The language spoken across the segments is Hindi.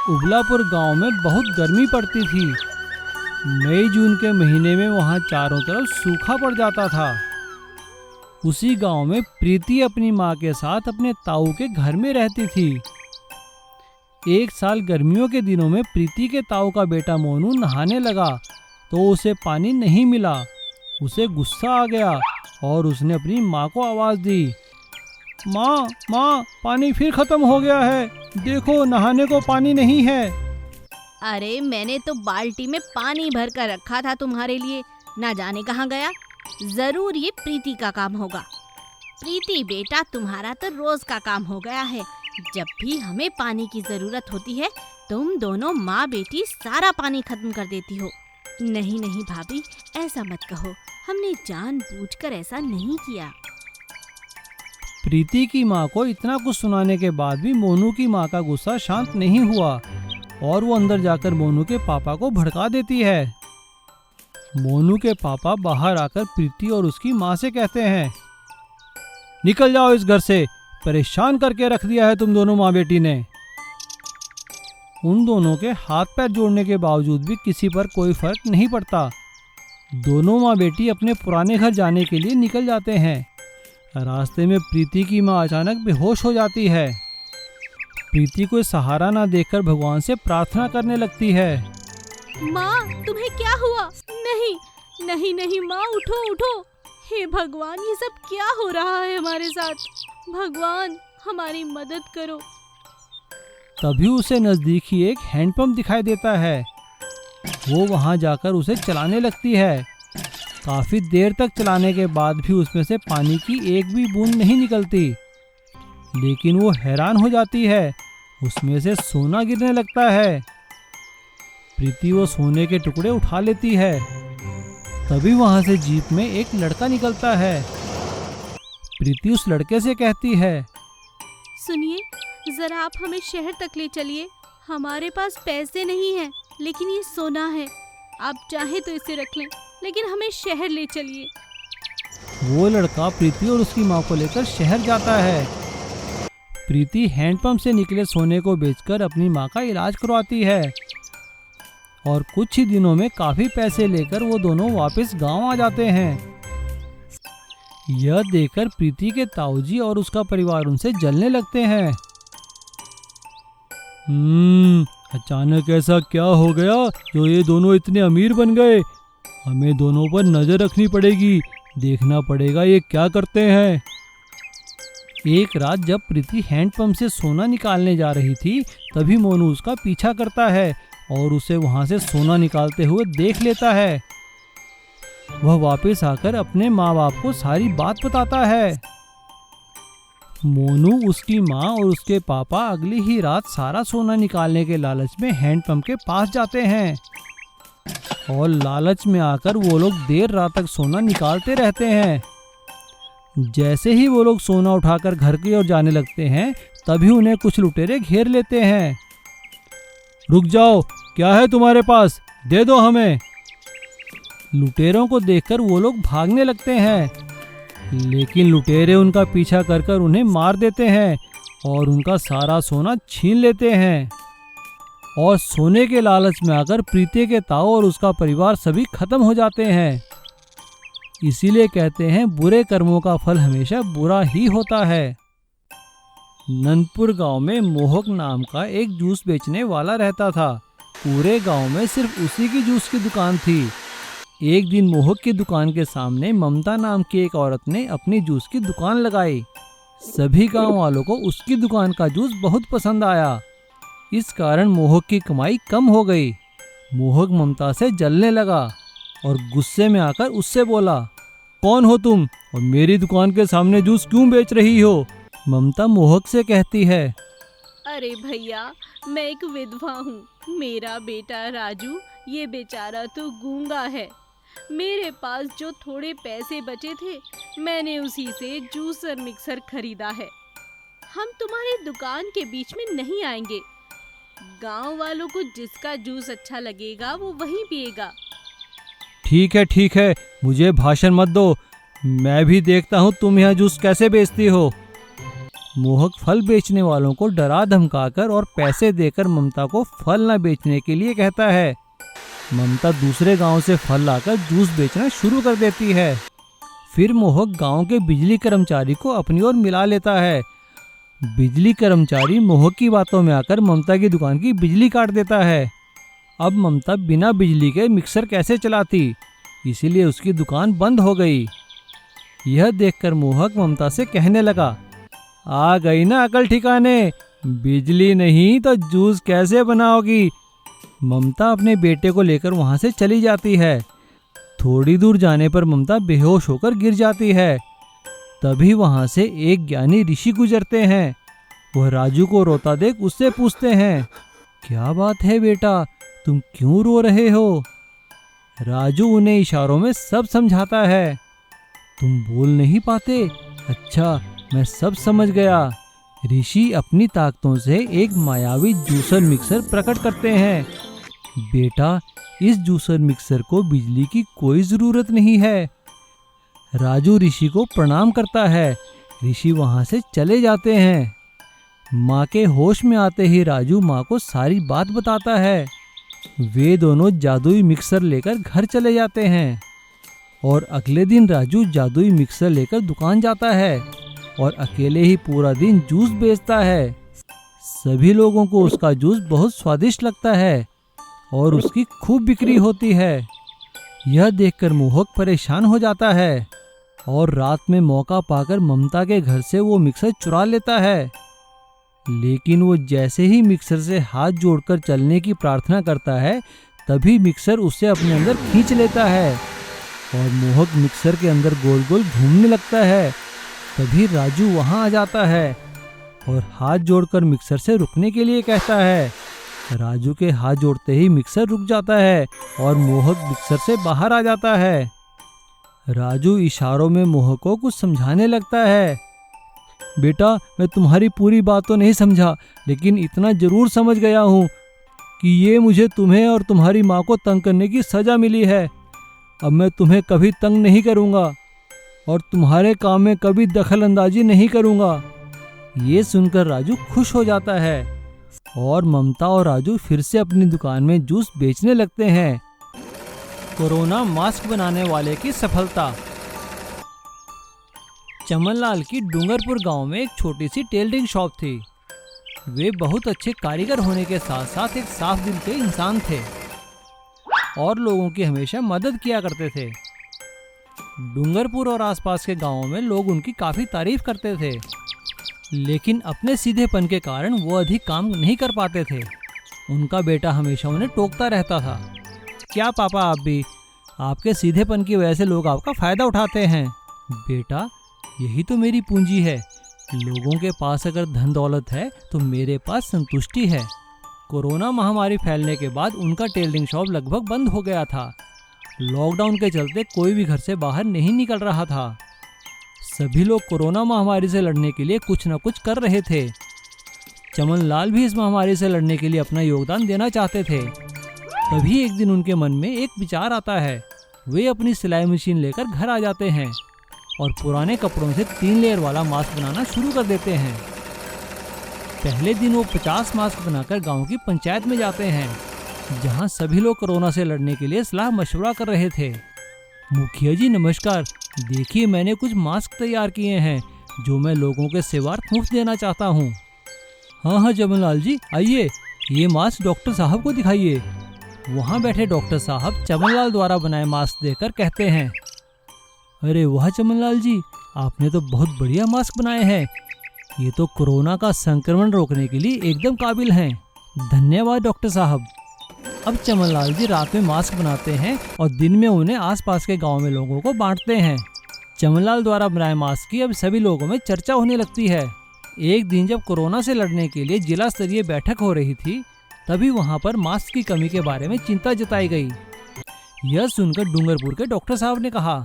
उबलापुर गांव में बहुत गर्मी पड़ती थी। मई जून के महीने में वहां चारों तरफ सूखा पड़ जाता था। उसी गांव में प्रीति अपनी माँ के साथ अपने ताऊ के घर में रहती थी। एक साल गर्मियों के दिनों में प्रीति के ताऊ का बेटा मोनू नहाने लगा तो उसे पानी नहीं मिला। उसे गुस्सा आ गया और उसने अपनी माँ को आवाज़ दी, माँ माँ, पानी फिर खत्म हो गया है, देखो नहाने को पानी नहीं है। अरे मैंने तो बाल्टी में पानी भर कर रखा था तुम्हारे लिए, ना जाने कहाँ गया। जरूर ये प्रीति का काम होगा। प्रीति बेटा, तुम्हारा तो रोज का काम हो गया है। जब भी हमें पानी की जरूरत होती है तुम दोनों माँ बेटी सारा पानी खत्म कर देती हो। नहीं नहीं भाभी, ऐसा मत कहो, हमने जानबूझकर ऐसा नहीं किया। प्रीति की माँ को इतना कुछ सुनाने के बाद भी मोनू की माँ का गुस्सा शांत नहीं हुआ और वो अंदर जाकर मोनू के पापा को भड़का देती है। मोनू के पापा बाहर आकर प्रीति और उसकी माँ से कहते हैं, निकल जाओ इस घर से, परेशान करके रख दिया है तुम दोनों माँ बेटी ने। उन दोनों के हाथ पैर जोड़ने के बावजूद भी किसी पर कोई फर्क नहीं पड़ता। दोनों माँ बेटी अपने पुराने घर जाने के लिए निकल जाते हैं। रास्ते में प्रीति की माँ अचानक बेहोश हो जाती है। प्रीति को सहारा ना देखकर भगवान से प्रार्थना करने लगती है, माँ तुम्हें क्या हुआ? नहीं नहीं नहीं माँ, उठो उठो। हे भगवान, ये सब क्या हो रहा है हमारे साथ? भगवान हमारी मदद करो। तभी उसे नजदीक ही एक हैंडपंप दिखाई देता है। वो वहां जाकर उसे चलाने लगती है। काफी देर तक चलाने के बाद भी उसमें से पानी की एक भी बूंद नहीं निकलती। लेकिन वो हैरान हो जाती है, उसमें से सोना गिरने लगता है। प्रीति वो सोने के टुकड़े उठा लेती है। तभी वहां से जीप में एक लड़का निकलता है। प्रीति उस लड़के से कहती है, सुनिए, जरा आप हमें शहर तक ले चलिए। हमारे पास पैसे नहीं हैं, लेकिन ये सोना है। आप चाहे तो इसे रख लें, लेकिन हमें शहर ले चलिए। वो लड़का प्रीति और उसकी माँ को लेकर शहर जाता है। प्रीति हैंडपंप से निकले सोने को बेचकर अपनी माँ का इलाज करवाती है और कुछ ही दिनों में काफी पैसे लेकर वो दोनों वापस गांव आ जाते हैं। यह देखकर प्रीति के ताऊजी और उसका परिवार उनसे जलने लगते हैं। अचानक ऐसा क्या हो गया जो ये दोनों इतने अमीर बन गए? हमें दोनों पर नजर रखनी पड़ेगी, देखना पड़ेगा ये क्या करते हैं। एक रात जब प्रीति हैंडपंप से सोना निकालने जा रही थी, तभी मोनू उसका पीछा करता है और उसे वहां से सोना निकालते हुए देख लेता है। वह वापस आकर अपने माँ बाप को सारी बात बताता है। मोनू, उसकी माँ और उसके पापा अगली ही रात सारा सोना निकालने के लालच में हैंडपंप के पास जाते हैं और लालच में आकर वो लोग देर रात तक सोना निकालते रहते हैं। जैसे ही वो लोग सोना उठाकर घर की ओर जाने लगते हैं, तभी उन्हें कुछ लुटेरे घेर लेते हैं। रुक जाओ, क्या है तुम्हारे पास, दे दो हमें। लुटेरों को देखकर वो लोग भागने लगते हैं, लेकिन लुटेरे उनका पीछा कर उन्हें मार देते हैं और उनका सारा सोना छीन लेते हैं। और सोने के लालच में आकर प्रीति के ताऊ और उसका परिवार सभी खत्म हो जाते हैं। इसीलिए कहते हैं, बुरे कर्मों का फल हमेशा बुरा ही होता है। नंदपुर गांव में मोहक नाम का एक जूस बेचने वाला रहता था। पूरे गांव में सिर्फ उसी की जूस की दुकान थी। एक दिन मोहक की दुकान के सामने ममता नाम की एक औरत ने अपनी जूस की दुकान लगाई। सभी गांव वालों को उसकी दुकान का जूस बहुत पसंद आया। इस कारण मोहक की कमाई कम हो गई। मोहक ममता से जलने लगा और गुस्से में आकर उससे बोला, कौन हो तुम और मेरी दुकान के सामने जूस क्यों बेच रही हो? ममता मोहक से कहती है, अरे भैया, मैं एक विधवा हूँ। मेरा बेटा राजू ये बेचारा तो गूंगा है। मेरे पास जो थोड़े पैसे बचे थे, मैंने उसी से जूसर मिक्सर खरीदा है। हम तुम्हारी दुकान के बीच में नहीं आएंगे। गांव वालों को जिसका जूस अच्छा लगेगा वो वही पिएगा। ठीक है, मुझे भाषण मत दो, मैं भी देखता हूँ तुम यहाँ जूस कैसे बेचती हो। मोहक फल बेचने वालों को डरा धमकाकर और पैसे देकर ममता को फल न बेचने के लिए कहता है। ममता दूसरे गांव से फल लाकर जूस बेचना शुरू कर देती है। फिर मोहक गांव के बिजली कर्मचारी को अपनी ओर मिला लेता है। बिजली कर्मचारी मोहक की बातों में आकर ममता की दुकान की बिजली काट देता है। अब ममता बिना बिजली के मिक्सर कैसे चलाती, इसीलिए उसकी दुकान बंद हो गई। यह देखकर मोहक ममता से कहने लगा, आ गई ना अकल ठिकाने, बिजली नहीं तो जूस कैसे बनाओगी। ममता अपने बेटे को लेकर वहां से चली जाती है। थोड़ी दूर जाने पर ममता बेहोश होकर गिर जाती है। तभी वहां से एक ज्ञानी ऋषि गुजरते हैं। वह राजू को रोता देख उससे पूछते हैं, क्या बात है बेटा, तुम क्यों रो रहे हो। राजू उन्हें इशारों में सब समझाता है। तुम बोल नहीं पाते, अच्छा मैं सब समझ गया। ऋषि अपनी ताकतों से एक मायावी जूसर मिक्सर प्रकट करते हैं। बेटा, इस जूसर मिक्सर को बिजली की कोई जरूरत नहीं है। राजू ऋषि को प्रणाम करता है। ऋषि वहां से चले जाते हैं। माँ के होश में आते ही राजू माँ को सारी बात बताता है। वे दोनों जादुई मिक्सर लेकर घर चले जाते हैं और अगले दिन राजू जादुई मिक्सर लेकर दुकान जाता है और अकेले ही पूरा दिन जूस बेचता है। सभी लोगों को उसका जूस बहुत स्वादिष्ट लगता है और उसकी खूब बिक्री होती है। यह देखकर मोहक परेशान हो जाता है और रात में मौका पाकर ममता के घर से वो मिक्सर चुरा लेता है। लेकिन वो जैसे ही मिक्सर से हाथ जोड़कर चलने की प्रार्थना करता है, तभी मिक्सर उसे अपने अंदर खींच लेता है और मोहक मिक्सर के अंदर गोल गोल घूमने लगता है। तभी राजू वहां आ जाता है और हाथ जोड़कर मिक्सर से रुकने के लिए कहता है। राजू के हाथ जोड़ते ही मिक्सर रुक जाता है और मोहक मिक्सर से बाहर आ जाता है। राजू इशारों में मोहक को कुछ समझाने लगता है। बेटा, मैं तुम्हारी पूरी बात तो नहीं समझा, लेकिन इतना जरूर समझ गया हूँ कि ये मुझे तुम्हें और तुम्हारी माँ को तंग करने की सजा मिली है। अब मैं तुम्हें कभी तंग नहीं करूँगा और तुम्हारे काम में कभी दखल अंदाजी नहीं करूँगा। ये सुनकर राजू खुश हो जाता है और ममता और राजू फिर से अपनी दुकान में जूस बेचने लगते हैं। कोरोना मास्क बनाने वाले की सफलता। चमनलाल की डूंगरपुर गांव में एक छोटी सी टेलरिंग शॉप थी। वे बहुत अच्छे कारीगर होने के साथ साथ एक साफ दिल के इंसान थे और लोगों की हमेशा मदद किया करते थे। डूंगरपुर और आसपास के गांवों में लोग उनकी काफ़ी तारीफ करते थे, लेकिन अपने सीधेपन के कारण वो अधिक काम नहीं कर पाते थे। उनका बेटा हमेशा उन्हें टोकता रहता था, क्या पापा आप भी, आपके सीधेपन की वजह से लोग आपका फ़ायदा उठाते हैं। बेटा, यही तो मेरी पूंजी है। लोगों के पास अगर धन दौलत है तो मेरे पास संतुष्टि है। कोरोना महामारी फैलने के बाद उनका टेलरिंग शॉप लगभग बंद हो गया था। लॉकडाउन के चलते कोई भी घर से बाहर नहीं निकल रहा था। सभी लोग कोरोना महामारी से लड़ने के लिए कुछ न कुछ कर रहे थे। चमनलाल भी इस महामारी से लड़ने के लिए अपना योगदान देना चाहते थे। तभी एक दिन उनके मन में एक विचार आता है। वे अपनी सिलाई मशीन लेकर घर आ जाते हैं और पुराने कपड़ों से 3 लेयर वाला मास्क बनाना शुरू कर देते हैं। पहले दिन वो 50 मास्क बनाकर गांव की पंचायत में जाते हैं, जहां सभी लोग कोरोना से लड़ने के लिए सलाह मशवरा कर रहे थे। मुखिया जी नमस्कार, देखिए मैंने कुछ मास्क तैयार किए हैं जो मैं लोगों के सेवार्थ मुफ्त देना चाहता हूँ। हाँ चमनलाल जी, आइए ये मास्क डॉक्टर साहब को दिखाइए। वहाँ बैठे डॉक्टर साहब चमनलाल द्वारा बनाए मास्क देखकर कहते हैं, अरे वाह चमनलाल जी, आपने तो बहुत बढ़िया मास्क बनाए हैं। ये तो कोरोना का संक्रमण रोकने के लिए एकदम काबिल हैं। धन्यवाद डॉक्टर साहब। अब चमनलाल जी रात में मास्क बनाते हैं और दिन में उन्हें आसपास के गांव में लोगों को बांटते हैं। चमनलाल द्वारा बनाए मास्क की अब सभी लोगों में चर्चा होने लगती है। एक दिन जब कोरोना से लड़ने के लिए जिला स्तरीय बैठक हो रही थी, तभी वहां पर मास्क की कमी के बारे में चिंता जताई गई। यह सुनकर डूंगरपुर के डॉक्टर साहब ने कहा,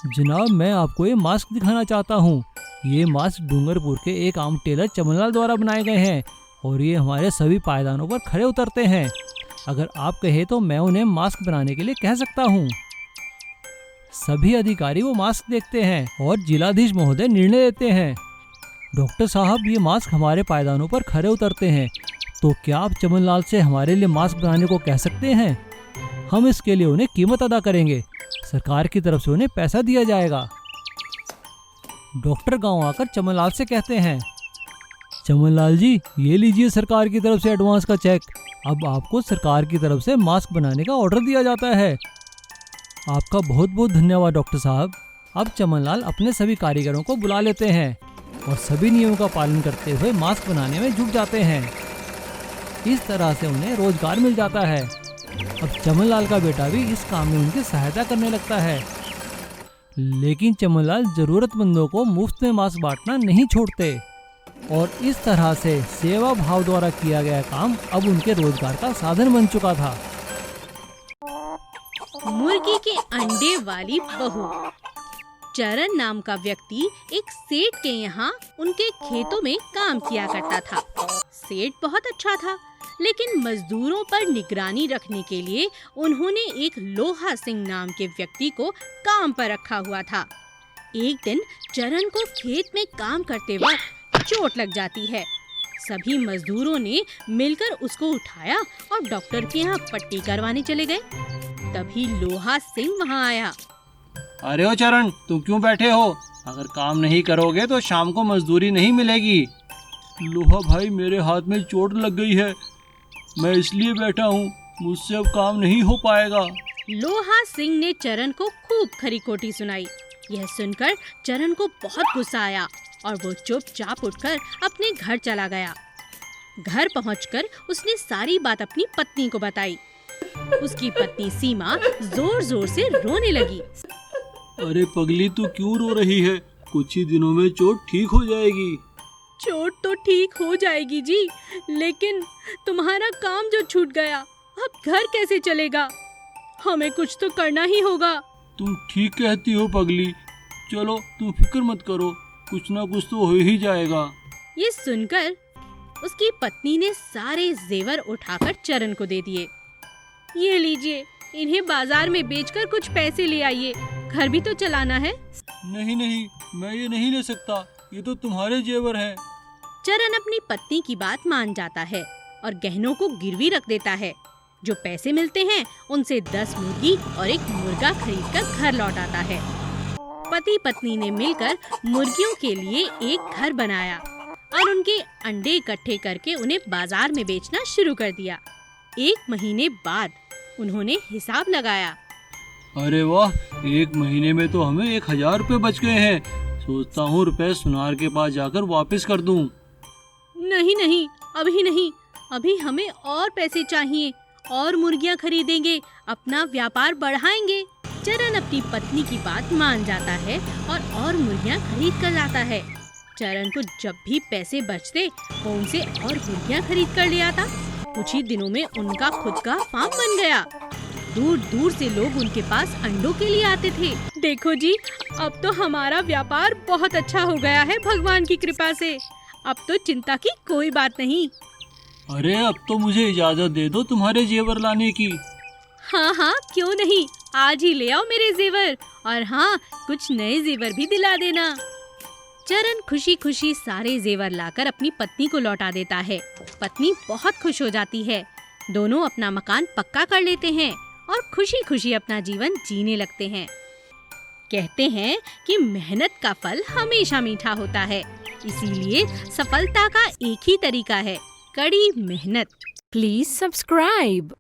जनाब मैं आपको ये मास्क दिखाना चाहता हूँ। ये मास्क डूंगरपुर के एक आम टेलर चमनलाल द्वारा बनाए गए हैं और ये हमारे सभी पायदानों पर खड़े उतरते हैं। अगर आप कहें तो मैं उन्हें मास्क बनाने के लिए कह सकता हूँ। सभी अधिकारी वो मास्क देखते हैं और जिलाधीश महोदय निर्णय लेते हैं। डॉक्टर साहब, ये मास्क हमारे पायदानों पर खरे उतरते हैं, तो क्या आप चमनलाल से हमारे लिए मास्क बनाने को कह सकते हैं? हम इसके लिए उन्हें कीमत अदा करेंगे। सरकार की तरफ से उन्हें पैसा दिया जाएगा। डॉक्टर गांव आकर चमनलाल से कहते हैं, चमनलाल जी, ये लीजिए सरकार की तरफ से एडवांस का चेक। अब आपको सरकार की तरफ से मास्क बनाने का ऑर्डर दिया जाता है। आपका बहुत बहुत धन्यवाद डॉक्टर साहब। अब चमनलाल अपने सभी कारीगरों को बुला लेते हैं और सभी नियमों का पालन करते हुए मास्क बनाने में जुट जाते हैं। इस तरह से उन्हें रोजगार मिल जाता है। अब चमनलाल का बेटा भी इस काम में उनकी सहायता करने लगता है। लेकिन चमनलाल जरूरतमंदों को मुफ्त में मास्क बांटना नहीं छोड़ते और इस तरह से सेवा भाव द्वारा किया गया काम अब उनके रोजगार का साधन बन चुका था। मुर्गी के अंडे वाली बहू। चरण नाम का व्यक्ति एक सेठ के यहाँ उनके खेतों में काम किया करता था। सेठ बहुत अच्छा था, लेकिन मजदूरों पर निगरानी रखने के लिए उन्होंने एक लोहा सिंह नाम के व्यक्ति को काम पर रखा हुआ था। एक दिन चरण को खेत में काम करते वक्त चोट लग जाती है। सभी मजदूरों ने मिलकर उसको उठाया और डॉक्टर के यहाँ पट्टी करवाने चले गए। तभी लोहा सिंह वहाँ आया। अरे ओ चरण, तुम क्यों बैठे हो? अगर काम नहीं करोगे तो शाम को मजदूरी नहीं मिलेगी। लोहा भाई, मेरे हाथ में चोट लग गई है, मैं इसलिए बैठा हूँ, मुझसे अब काम नहीं हो पाएगा। लोहा सिंह ने चरण को खूब खरी खोटी सुनाई। यह सुनकर चरण को बहुत गुस्सा आया और वो चुपचाप उठकर अपने घर चला गया। घर पहुंचकर उसने सारी बात अपनी पत्नी को बताई। उसकी पत्नी सीमा जोर जोर से रोने लगी। अरे पगली, तू क्यों रो रही है? कुछ ही दिनों में चोट ठीक हो जाएगी। चोट तो ठीक हो जाएगी जी, लेकिन तुम्हारा काम जो छूट गया, अब घर कैसे चलेगा? हमें कुछ तो करना ही होगा। तुम ठीक कहती हो पगली, चलो तुम फिक्र मत करो, कुछ ना कुछ तो हो ही जाएगा। ये सुनकर उसकी पत्नी ने सारे जेवर उठाकर चरण को दे दिए। ये लीजिए, इन्हें बाजार में बेचकर कुछ पैसे ले आइए, घर भी तो चलाना है। नहीं नहीं, मैं ये नहीं ले सकता, ये तो तुम्हारे जेवर हैं। चरण अपनी पत्नी की बात मान जाता है और गहनों को गिरवी रख देता है। जो पैसे मिलते हैं उनसे 10 मुर्गी और एक मुर्गा खरीदकर घर लौट आता है। पति पत्नी ने मिलकर मुर्गियों के लिए एक घर बनाया और उनके अंडे इकट्ठे करके उन्हें बाजार में बेचना शुरू कर दिया। 1 महीने बाद उन्होंने हिसाब लगाया। अरे वाह, 1 महीने में तो हमें 1000 रुपए बच गए हैं। सोचता हूँ रुपए सुनार के पास जाकर वापस कर दूं। नहीं नहीं, अभी नहीं, अभी हमें और पैसे चाहिए और मुर्गियां खरीदेंगे, अपना व्यापार बढ़ाएंगे। चरण अपनी पत्नी की बात मान जाता है और मुर्गियां खरीद कर लाता है। चरण को जब भी पैसे बचते वो उनसे और मुर्गियां खरीद कर ले आता। कुछ ही दिनों में उनका खुद का फार्म बन गया। दूर दूर से लोग उनके पास अंडों के लिए आते थे। देखो जी, अब तो हमारा व्यापार बहुत अच्छा हो गया है भगवान की कृपा से। अब तो चिंता की कोई बात नहीं। अरे अब तो मुझे इजाजत दे दो तुम्हारे जेवर लाने की। हाँ हाँ, क्यों नहीं, आज ही ले आओ मेरे जेवर, और हाँ, कुछ नए जेवर भी दिला देना। चरण खुशी खुशी सारे जेवर लाकर अपनी पत्नी को लौटा देता है। पत्नी बहुत खुश हो जाती है। दोनों अपना मकान पक्का कर लेते हैं और खुशी खुशी अपना जीवन जीने लगते हैं। कहते हैं कि मेहनत का फल हमेशा मीठा होता है, इसीलिए सफलता का एक ही तरीका है, कड़ी मेहनत। Please subscribe.